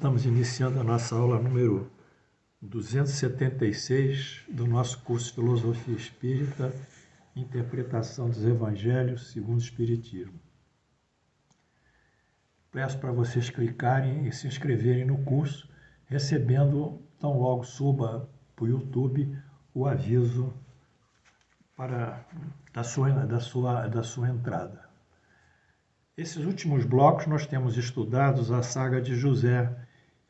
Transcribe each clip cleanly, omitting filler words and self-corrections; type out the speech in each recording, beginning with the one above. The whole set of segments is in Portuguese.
estamos iniciando a nossa aula número 276 do nosso curso Filosofia Espírita, Interpretação dos Evangelhos segundo o Espiritismo. Peço para vocês clicarem e se inscreverem no curso, recebendo, tão logo suba para o YouTube, o aviso da sua entrada. Esses últimos blocos nós temos estudado a saga de José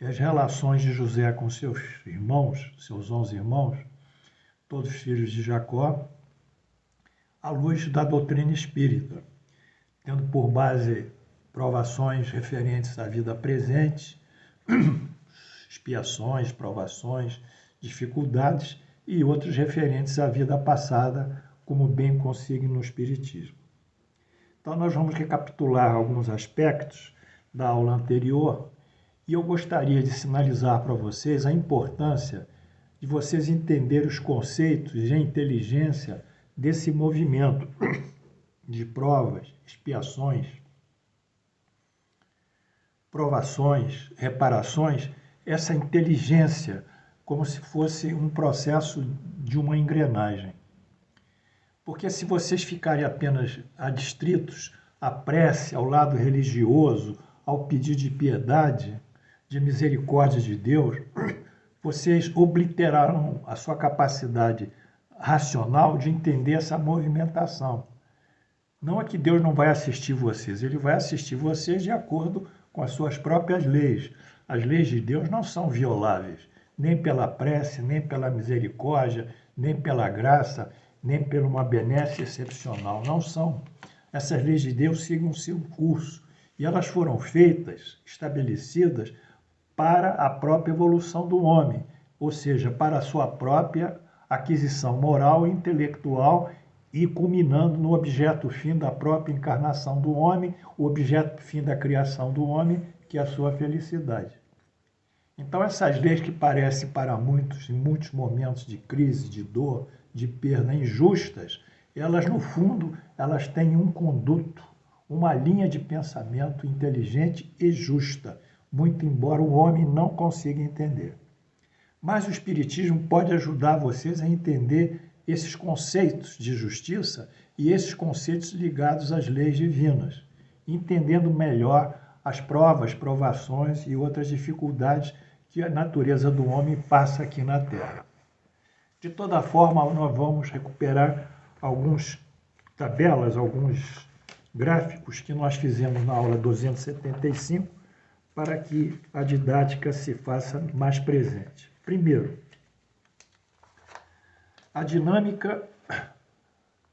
e as relações de José com seus irmãos, seus 11 irmãos, todos filhos de Jacó, à luz da doutrina espírita, tendo por base provações referentes à vida presente, expiações, provações, dificuldades e outros referentes à vida passada, como bem consigna no Espiritismo. Então, nós vamos recapitular alguns aspectos da aula anterior e eu gostaria de sinalizar para vocês a importância de vocês entenderem os conceitos e a inteligência desse movimento de provas, expiações, provações, reparações, essa inteligência como se fosse um processo de uma engrenagem. Porque se vocês ficarem apenas adstritos à prece, ao lado religioso, ao pedido de piedade, de misericórdia de Deus, vocês obliterarão a sua capacidade racional de entender essa movimentação. Não é que Deus não vai assistir vocês, Ele vai assistir vocês de acordo com as suas próprias leis. As leis de Deus não são violáveis, nem pela prece, nem pela misericórdia, nem pela graça, nem por uma benesse excepcional. Não são. Essas leis de Deus seguem o seu curso. E elas foram feitas, estabelecidas, para a própria evolução do homem, ou seja, para a sua própria aquisição moral e intelectual e culminando no objeto fim da própria encarnação do homem, o objeto fim da criação do homem, que é a sua felicidade. Então, essas leis que parecem para muitos, em muitos momentos de crise, de dor, de perda injustas, elas, no fundo, elas têm um conduto, uma linha de pensamento inteligente e justa, muito embora o homem não consiga entender. Mas o Espiritismo pode ajudar vocês a entender esses conceitos de justiça e esses conceitos ligados às leis divinas, entendendo melhor as provas, provações e outras dificuldades que a natureza do homem passa aqui na Terra. De toda forma, nós vamos recuperar algumas tabelas, alguns gráficos que nós fizemos na aula 275 para que a didática se faça mais presente. Primeiro, a dinâmica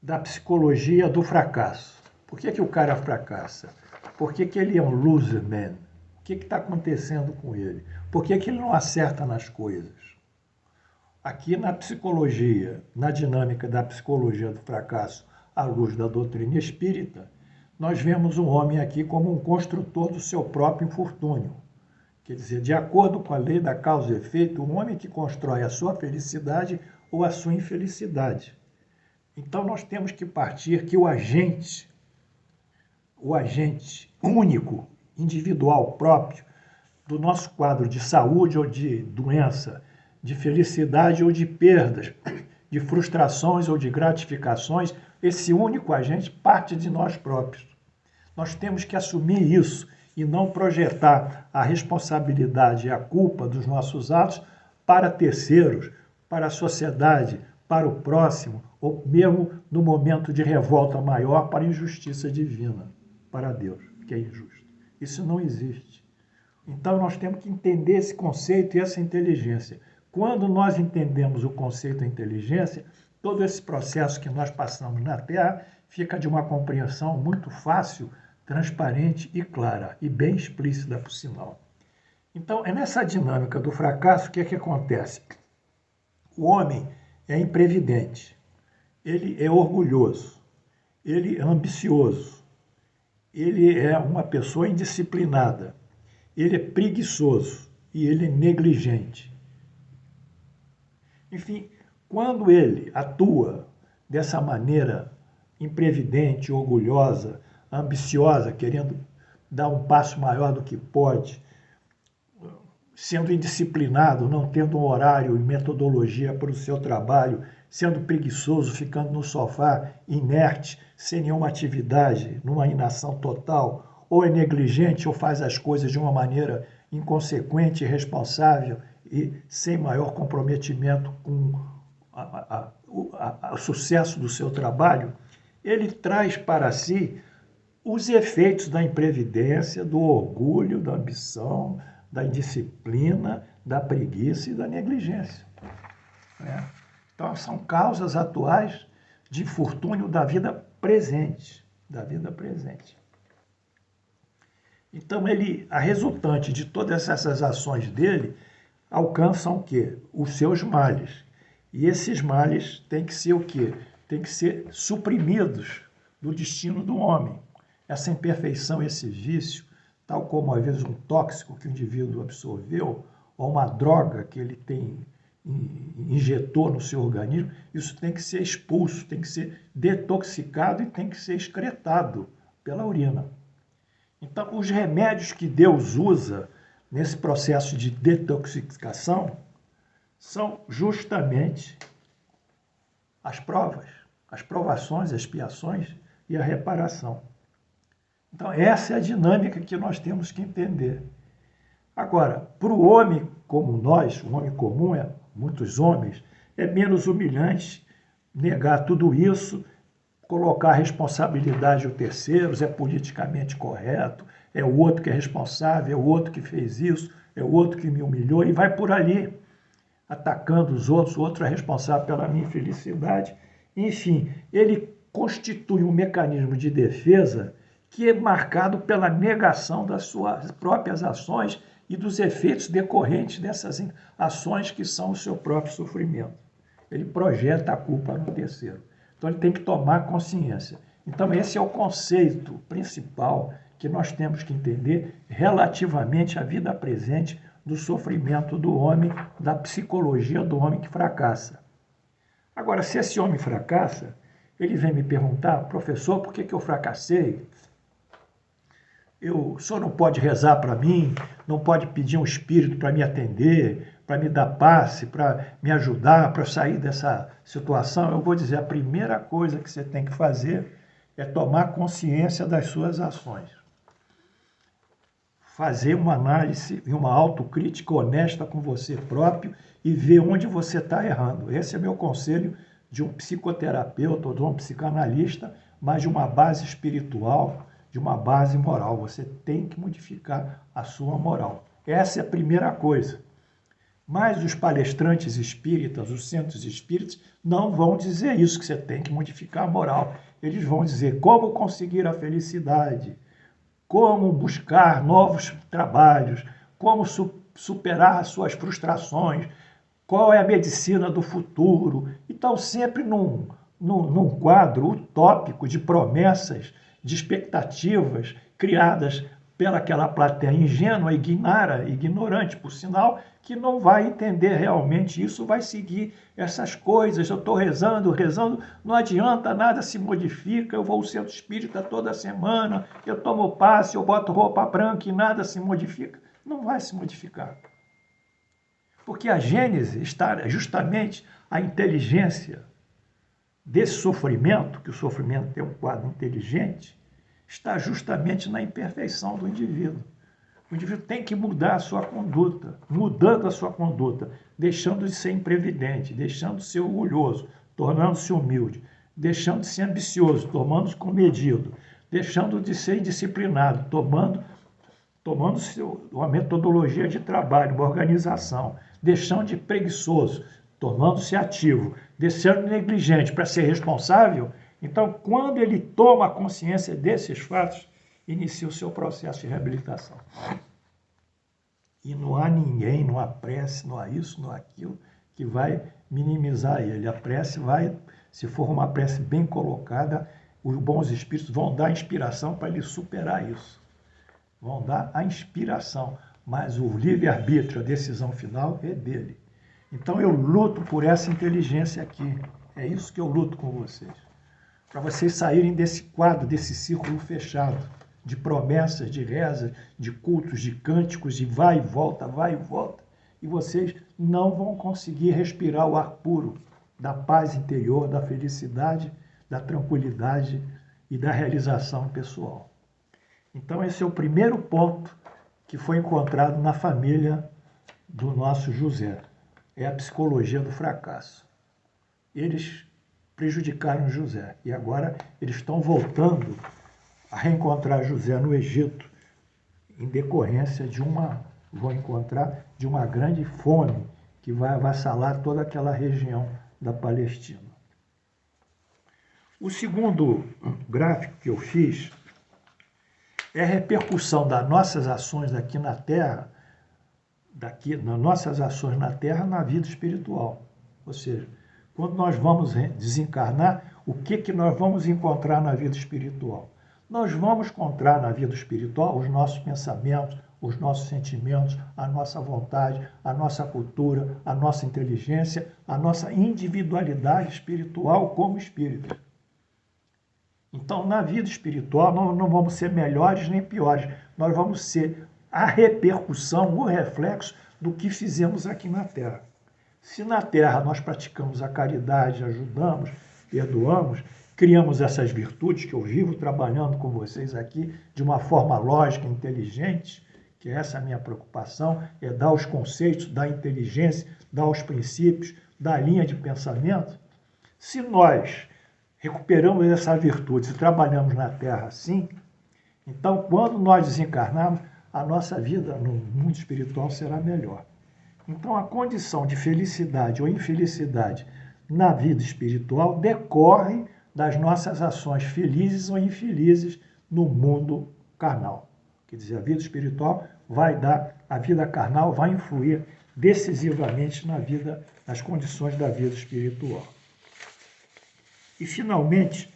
da psicologia do fracasso. Por que o cara fracassa? Por que ele é um loser man? O que está acontecendo com ele? Por que ele não acerta nas coisas? Aqui na psicologia, na dinâmica da psicologia do fracasso à luz da doutrina espírita, nós vemos um homem aqui como um construtor do seu próprio infortúnio. Quer dizer, de acordo com a lei da causa e efeito, um homem que constrói a sua felicidade ou a sua infelicidade. Então nós temos que partir que o agente único, individual, próprio, do nosso quadro de saúde ou de doença, de felicidade ou de perdas, de frustrações ou de gratificações, esse único agente parte de nós próprios. Nós temos que assumir isso e não projetar a responsabilidade e a culpa dos nossos atos para terceiros, para a sociedade, para o próximo, ou mesmo no momento de revolta maior para a injustiça divina, para Deus, que é injusto. Isso não existe. Então nós temos que entender esse conceito e essa inteligência. Quando nós entendemos o conceito da inteligência, todo esse processo que nós passamos na Terra fica de uma compreensão muito fácil, transparente e clara, e bem explícita, por sinal. Então, é nessa dinâmica do fracasso que acontece. O homem é imprevidente, ele é orgulhoso, ele é ambicioso, ele é uma pessoa indisciplinada, ele é preguiçoso e ele é negligente. Enfim, quando ele atua dessa maneira imprevidente, orgulhosa, ambiciosa, querendo dar um passo maior do que pode, sendo indisciplinado, não tendo um horário e metodologia para o seu trabalho, sendo preguiçoso, ficando no sofá, inerte, sem nenhuma atividade, numa inação total, ou é negligente ou faz as coisas de uma maneira inconsequente, irresponsável e sem maior comprometimento com o sucesso do seu trabalho, ele traz para si os efeitos da imprevidência, do orgulho, da ambição, da indisciplina, da preguiça e da negligência. Né? Então, são causas atuais de infortúnio da vida presente. Da vida presente. Então, a resultante de todas essas ações dele alcançam o quê? Os seus males. E esses males têm que ser o quê? Têm que ser suprimidos do destino do homem. Essa imperfeição, esse vício, tal como às vezes um tóxico que o indivíduo absorveu, ou uma droga que ele injetou no seu organismo, isso tem que ser expulso, tem que ser detoxicado e tem que ser excretado pela urina. Então, os remédios que Deus usa nesse processo de detoxificação são justamente as provas, as provações, as expiações e a reparação. Então, essa é a dinâmica que nós temos que entender. Agora, para o homem como nós, o homem comum, muitos homens, é menos humilhante negar tudo isso, colocar a responsabilidade aos terceiros, é politicamente correto, é o outro que é responsável, é o outro que fez isso, é o outro que me humilhou, e vai por ali, atacando os outros, o outro é responsável pela minha infelicidade. Enfim, ele constitui um mecanismo de defesa que é marcado pela negação das suas próprias ações e dos efeitos decorrentes dessas ações que são o seu próprio sofrimento. Ele projeta a culpa no terceiro. Então, ele tem que tomar consciência. Então, esse é o conceito principal que nós temos que entender relativamente à vida presente do sofrimento do homem, da psicologia do homem que fracassa. Agora, se esse homem fracassa, ele vem me perguntar, professor, por que eu fracassei? O senhor não pode rezar para mim, não pode pedir um espírito para me atender, para me dar passe, para me ajudar, para sair dessa situação? Eu vou dizer, a primeira coisa que você tem que fazer é tomar consciência das suas ações. Fazer uma análise e uma autocrítica honesta com você próprio e ver onde você está errando. Esse é meu conselho de um psicoterapeuta ou de um psicanalista, mas de uma base espiritual, de uma base moral. Você tem que modificar a sua moral. Essa é a primeira coisa. Mas os palestrantes espíritas, os centros espíritas, não vão dizer isso, que você tem que modificar a moral. Eles vão dizer como conseguir a felicidade, como buscar novos trabalhos, como superar as suas frustrações, qual é a medicina do futuro. Então, sempre num quadro utópico de promessas, de expectativas criadas pelaquela plateia ingênua, ignorante, por sinal, que não vai entender realmente isso, vai seguir essas coisas. Eu estou rezando, não adianta, nada se modifica, eu vou ao centro espírita toda semana, eu tomo passe, eu boto roupa branca e nada se modifica. Não vai se modificar. Porque a gênese está justamente a inteligência desse sofrimento, que o sofrimento tem um quadro inteligente, está justamente na imperfeição do indivíduo. O indivíduo tem que mudar a sua conduta, mudando a sua conduta, deixando de ser imprevidente, deixando de ser orgulhoso, tornando-se humilde, deixando de ser ambicioso, tomando-se comedido, deixando de ser indisciplinado, tomando uma metodologia de trabalho, uma organização, deixando de preguiçoso, tornando-se ativo, deixando negligente para ser responsável. Então, quando ele toma consciência desses fatos, inicia o seu processo de reabilitação. E não há ninguém, não há prece, não há isso, não há aquilo, que vai minimizar ele. A prece vai, se for uma prece bem colocada, os bons espíritos vão dar inspiração para ele superar isso. Vão dar a inspiração, mas o livre-arbítrio, a decisão final é dele. Então eu luto por essa inteligência aqui. É isso que eu luto com vocês. Para vocês saírem desse quadro, desse círculo fechado de promessas, de rezas, de cultos, de cânticos, de vai e volta, e vocês não vão conseguir respirar o ar puro da paz interior, da felicidade, da tranquilidade e da realização pessoal. Então, esse é o primeiro ponto que foi encontrado na família do nosso José. É a psicologia do fracasso. Eles prejudicaram José e agora eles estão voltando a reencontrar José no Egito em decorrência de de uma grande fome que vai avassalar toda aquela região da Palestina. O segundo gráfico que eu fiz é a repercussão das nossas ações aqui na Terra, nas nossas ações na Terra, na vida espiritual. Ou seja, quando nós vamos desencarnar, o que nós vamos encontrar na vida espiritual? Nós vamos encontrar na vida espiritual os nossos pensamentos, os nossos sentimentos, a nossa vontade, a nossa cultura, a nossa inteligência, a nossa individualidade espiritual como espírito. Então, na vida espiritual, nós não vamos ser melhores nem piores, nós vamos ser a repercussão, o reflexo do que fizemos aqui na Terra. Se na Terra nós praticamos a caridade, ajudamos, perdoamos, criamos essas virtudes que eu vivo trabalhando com vocês aqui de uma forma lógica, inteligente, que essa é a minha preocupação, é dar os conceitos, dar a inteligência, dar os princípios, dar a linha de pensamento. Se nós recuperamos essa virtude e trabalhamos na Terra assim, então quando nós desencarnarmos, a nossa vida no mundo espiritual será melhor. Então a condição de felicidade ou infelicidade na vida espiritual decorre das nossas ações felizes ou infelizes no mundo carnal. Quer dizer, a vida espiritual a vida carnal vai influir decisivamente nas condições da vida espiritual. E, finalmente,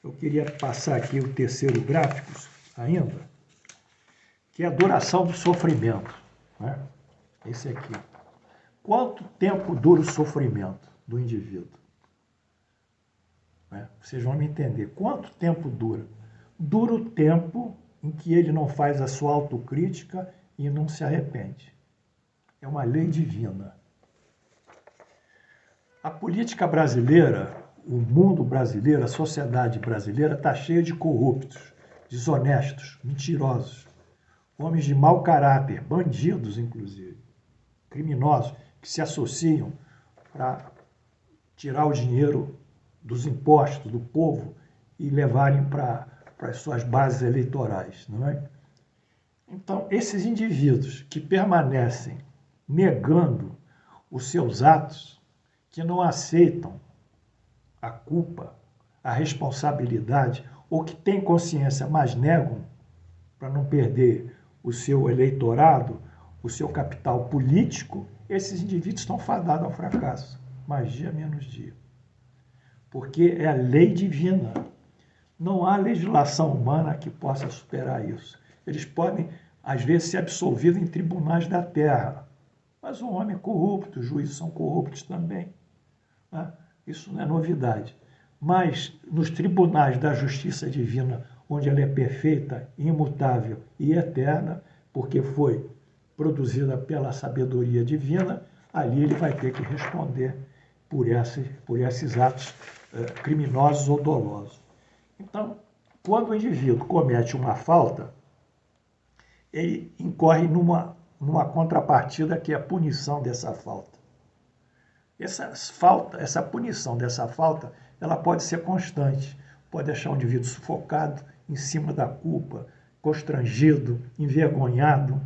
eu queria passar aqui o terceiro gráfico ainda, que é a duração do sofrimento, né? Esse aqui. Quanto tempo dura o sofrimento do indivíduo? Vocês vão me entender. Quanto tempo dura? Dura o tempo em que ele não faz a sua autocrítica e não se arrepende. É uma lei divina. A política brasileira, o mundo brasileiro, a sociedade brasileira está cheia de corruptos, desonestos, mentirosos, homens de mau caráter, bandidos, inclusive, criminosos, que se associam para tirar o dinheiro dos impostos do povo e levarem para as suas bases eleitorais, não é? Então, esses indivíduos que permanecem negando os seus atos, que não aceitam a culpa, a responsabilidade, ou que têm consciência, mas negam para não perder o seu eleitorado, o seu capital político, esses indivíduos estão fadados ao fracasso, mais dia menos dia. Porque é a lei divina. Não há legislação humana que possa superar isso. Eles podem, às vezes, ser absolvidos em tribunais da terra. Mas o homem é corrupto, os juízes são corruptos também, né? Isso não é novidade. Mas nos tribunais da justiça divina, onde ela é perfeita, imutável e eterna, porque foi produzida pela sabedoria divina, ali ele vai ter que responder por esses atos criminosos ou dolosos. Então, quando o indivíduo comete uma falta, ele incorre numa contrapartida que é a punição dessa falta. Essa punição dessa falta, ela pode ser constante, pode deixar o indivíduo sufocado em cima da culpa, constrangido, envergonhado,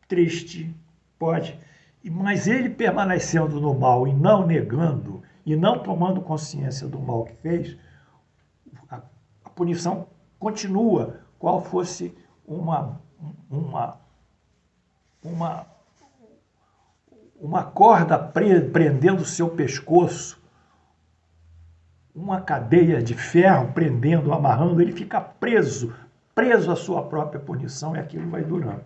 triste, pode. Mas ele permanecendo no mal e não negando, e não tomando consciência do mal que fez, a punição continua, qual fosse uma corda prendendo o seu pescoço, uma cadeia de ferro prendendo, amarrando, ele fica preso à sua própria punição, e aquilo vai durando.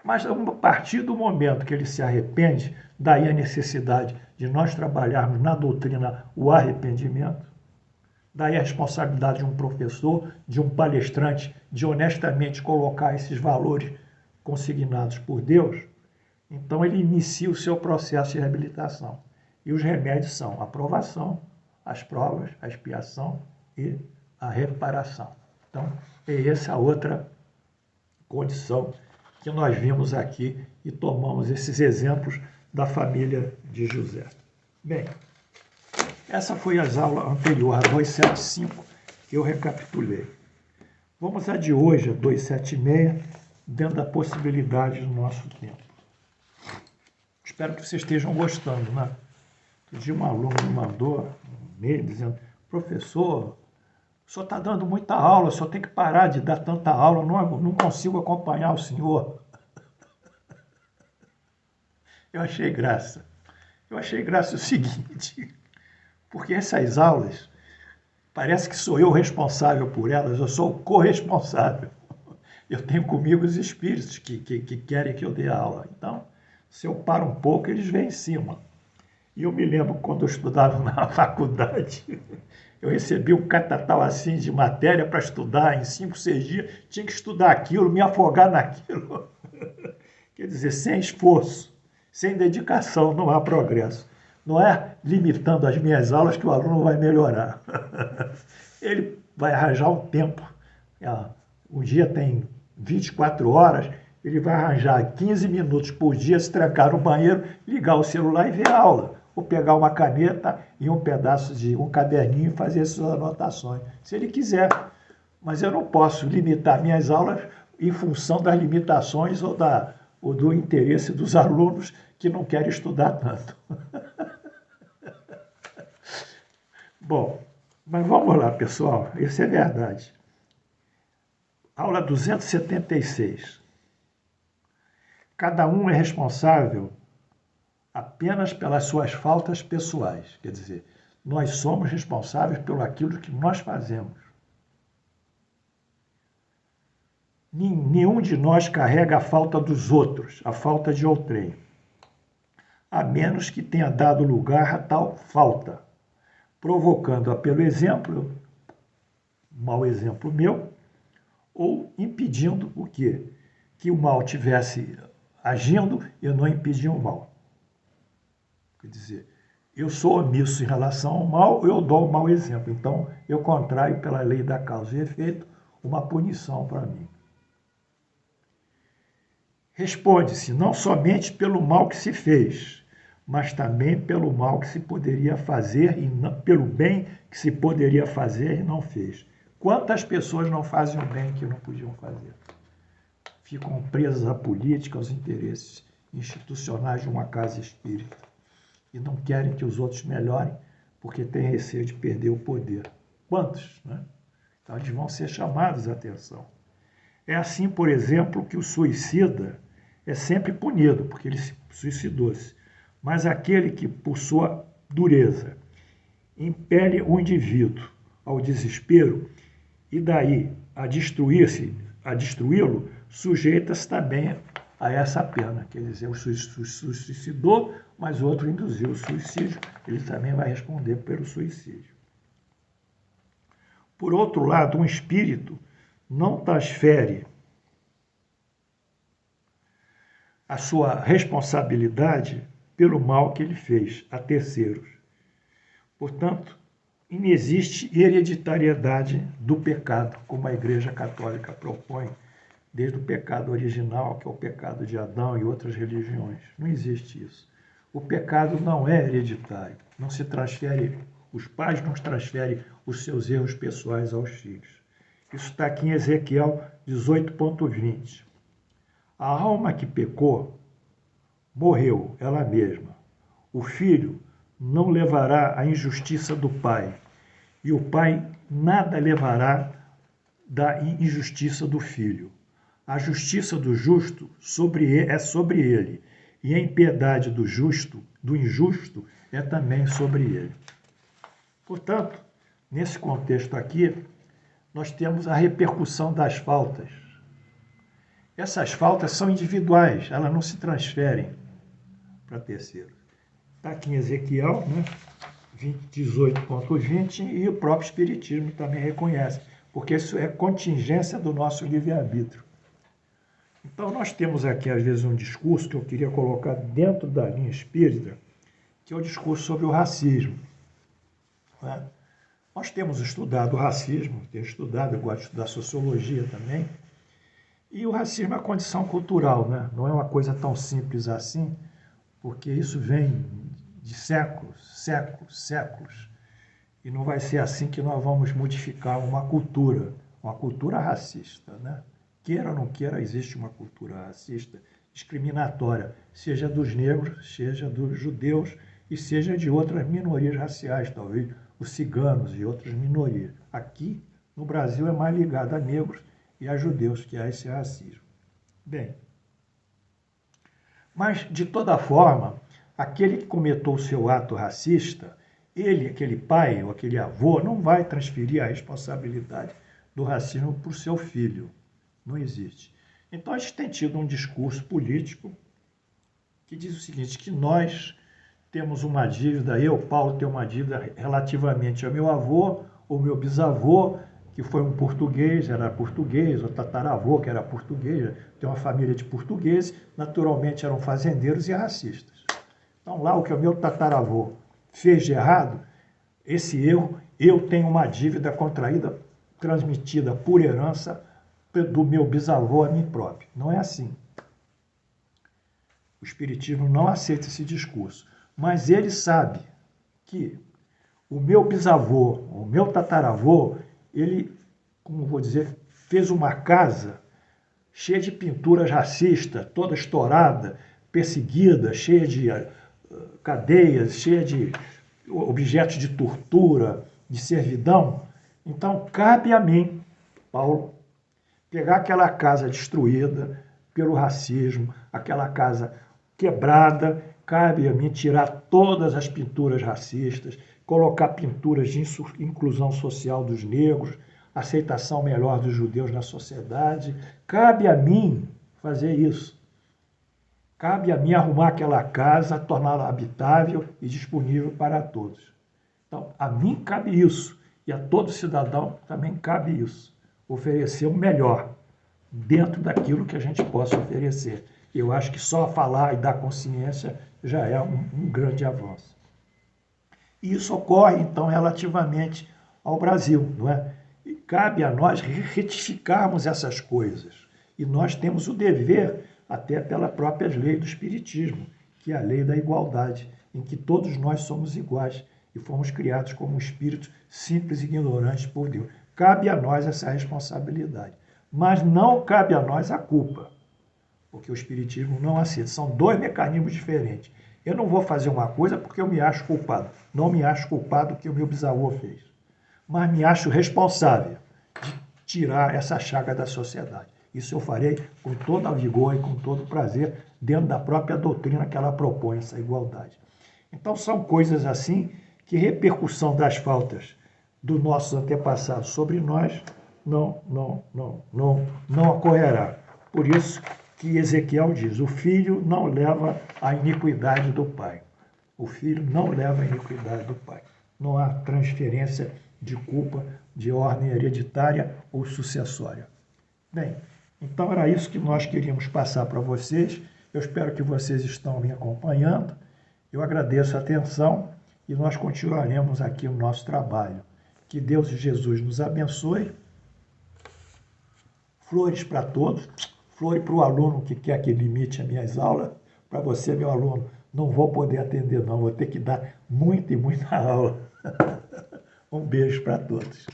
Mas a partir do momento que ele se arrepende, daí a necessidade de nós trabalharmos na doutrina o arrependimento, Daí a responsabilidade de um professor, de um palestrante, de honestamente colocar esses valores consignados por Deus. Então ele inicia o seu processo de reabilitação. E os remédios são a provação, as provas, a expiação e a reparação. Então, é essa a outra condição que nós vimos aqui e tomamos esses exemplos da família de José. Bem, essa foi a aula anterior, a 275, que eu recapitulei. Vamos à de hoje, a 276, dentro da possibilidade do nosso tempo. Espero que vocês estejam gostando, né? Outro dia um aluno me mandou um e-mail dizendo: professor, o senhor está dando muita aula, o senhor tem que parar de dar tanta aula, não consigo acompanhar o senhor. Eu achei graça. Eu achei graça o seguinte, porque essas aulas, parece que sou eu responsável por elas, eu sou o corresponsável. Eu tenho comigo os espíritos que querem que eu dê aula. Então, se eu paro um pouco, eles vêm em cima. E eu me lembro quando eu estudava na faculdade, eu recebi um catatal assim de matéria para estudar em 5, 6 dias, tinha que estudar aquilo, me afogar naquilo. Quer dizer, sem esforço, sem dedicação, não há progresso. Não é limitando as minhas aulas que o aluno vai melhorar. Ele vai arranjar um tempo. O dia tem 24 horas, ele vai arranjar 15 minutos por dia, se trancar no banheiro, ligar o celular e ver a aula. Ou pegar uma caneta e um pedaço de um caderninho e fazer suas anotações, se ele quiser. Mas eu não posso limitar minhas aulas em função das limitações ou do interesse dos alunos que não querem estudar tanto. Bom, mas vamos lá, pessoal, isso é verdade. Aula 276. Cada um é responsável apenas pelas suas faltas pessoais. Quer dizer, nós somos responsáveis pelo aquilo que nós fazemos. Nenhum de nós carrega a falta dos outros, a falta de outrem, a menos que tenha dado lugar a tal falta, provocando-a pelo exemplo, mau exemplo meu, ou impedindo o quê? Que o mal tivesse agindo e eu não impedi o mal. Quer dizer, eu sou omisso em relação ao mal, eu dou um mau exemplo. Então, eu contraio pela lei da causa e efeito uma punição para mim. Responde-se não somente pelo mal que se fez, mas também pelo mal que se poderia fazer e não, pelo bem que se poderia fazer e não fez. Quantas pessoas não fazem o bem que não podiam fazer? Ficam presas à política, aos interesses institucionais de uma casa espírita e não querem que os outros melhorem porque têm receio de perder o poder. Quantos, né? Então, eles vão ser chamados à atenção. É assim, por exemplo, que o suicida é sempre punido, porque ele se suicidou-se. Mas aquele que, por sua dureza, impele o indivíduo ao desespero e daí a destruí-lo, sujeita-se também a essa pena. Quer dizer, o suicidou, mas o outro induziu o suicídio, ele também vai responder pelo suicídio. Por outro lado, um espírito não transfere a sua responsabilidade pelo mal que ele fez a terceiros. Portanto, inexiste hereditariedade do pecado, como a Igreja Católica propõe, desde o pecado original, que é o pecado de Adão e outras religiões. Não existe isso. O pecado não é hereditário, não se transfere, os pais não transferem os seus erros pessoais aos filhos. Isso está aqui em Ezequiel 18,20. A alma que pecou morreu ela mesma. O filho não levará a injustiça do pai, e o pai nada levará da injustiça do filho. A justiça do justo é sobre ele, e a impiedade do injusto, é também sobre ele. Portanto, nesse contexto aqui, nós temos a repercussão das faltas. Essas faltas são individuais, elas não se transferem para terceiros. Está aqui em Ezequiel, né, 18.20, e o próprio Espiritismo também reconhece, porque isso é contingência do nosso livre-arbítrio. Então, nós temos aqui, às vezes, um discurso que eu queria colocar dentro da linha espírita, que é o discurso sobre o racismo. Né? Nós temos estudado o racismo, tenho estudado, eu gosto de estudar sociologia também, e o racismo é uma condição cultural, né? Não é uma coisa tão simples assim, porque isso vem de séculos, séculos, séculos, e não vai ser assim que nós vamos modificar uma cultura racista, né? Queira ou não queira, existe uma cultura racista, discriminatória, seja dos negros, seja dos judeus e seja de outras minorias raciais, talvez os ciganos e outras minorias. Aqui, no Brasil, é mais ligado a negros e a judeus, que há esse racismo. Bem, mas, de toda forma, aquele que cometeu o seu ato racista, ele, aquele pai ou aquele avô, não vai transferir a responsabilidade do racismo para o seu filho. Não existe. Então, a gente tem tido um discurso político que diz o seguinte, que nós temos uma dívida, eu, Paulo, tenho uma dívida relativamente ao meu avô ou meu bisavô, que foi um português, era português, ou tataravô, que era português, tem uma família de portugueses, naturalmente eram fazendeiros e racistas. Então, lá o que o meu tataravô fez de errado, esse erro, eu tenho uma dívida contraída, transmitida por herança do meu bisavô a mim próprio. Não é assim. O Espiritismo não aceita esse discurso. Mas ele sabe que o meu bisavô, o meu tataravô, ele, como vou dizer, fez uma casa cheia de pinturas racistas, toda estourada, perseguida, cheia de cadeias, cheia de objetos de tortura, de servidão. Então, cabe a mim, Paulo, pegar aquela casa destruída pelo racismo, aquela casa quebrada, cabe a mim tirar todas as pinturas racistas, colocar pinturas de inclusão social dos negros, aceitação melhor dos judeus na sociedade. Cabe a mim fazer isso. Cabe a mim arrumar aquela casa, torná-la habitável e disponível para todos. Então, a mim cabe isso, e a todo cidadão também cabe isso. Oferecer o melhor, dentro daquilo que a gente possa oferecer. Eu acho que só falar e dar consciência já é um grande avanço. E isso ocorre, então, relativamente ao Brasil, não é? E cabe a nós retificarmos essas coisas. E nós temos o dever, até pela própria lei do Espiritismo, que é a lei da igualdade, em que todos nós somos iguais e fomos criados como espíritos simples e ignorantes por Deus. Cabe a nós essa responsabilidade. Mas não cabe a nós a culpa, porque o Espiritismo não aceita. São dois mecanismos diferentes. Eu não vou fazer uma coisa porque eu me acho culpado. Não me acho culpado do que o meu bisavô fez. Mas me acho responsável de tirar essa chaga da sociedade. Isso eu farei com todo a vigor e com todo o prazer, dentro da própria doutrina que ela propõe, essa igualdade. Então, são coisas assim que repercussão das faltas dos nossos antepassados sobre nós não ocorrerá. Por isso que Ezequiel diz, o filho não leva a iniquidade do pai. O filho não leva a iniquidade do pai. Não há transferência de culpa de ordem hereditária ou sucessória. Bem, então era isso que nós queríamos passar para vocês. Eu espero que vocês estão me acompanhando. Eu agradeço a atenção e nós continuaremos aqui o nosso trabalho. Que Deus e Jesus nos abençoe. Flores para todos. Flores para o aluno que quer que limite as minhas aulas. Para você, meu aluno, não vou poder atender não. Vou ter que dar muita e muita aula. Um beijo para todos.